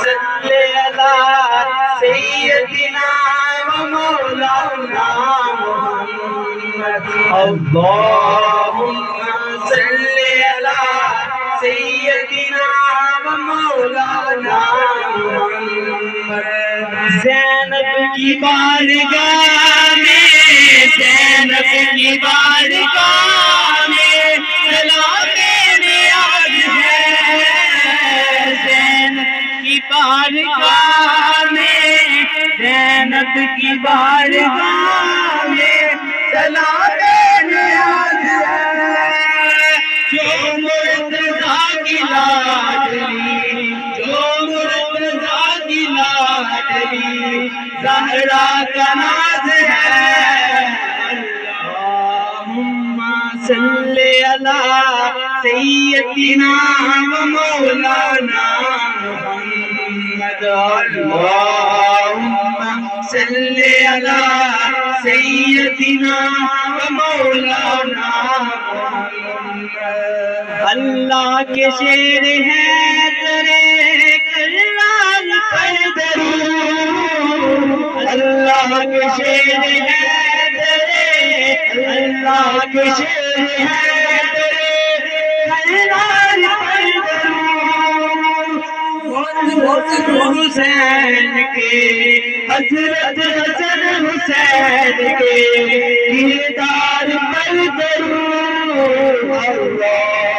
صل على سيدنا ومولانا محمد اللهم صل على سيدنا ومولانا محمد زینب کی بارگاہ میں زینب کی بارگاہ میں سلام نیاز ہے زینب کی بارگاہ میں زینب کی بارگاہ میں سلام نیاز ہے جو مرتضیٰ کی لاڈلی جو مرتضیٰ کی لاڈلی زہرا کا ناز ہے اللہم صلی علی سیدنا و مولانا محمد اللہم صلی علی سیدنا و مولانا محمد اللہ کے شیر ہیں تیرے کرار پر درود اللہ کے شیر ہیں تیرے اللہ کے شیر ہیں تیرے کرار پر درود حسین کے حضرت حسن حسین کے دیدار پر درود اللہ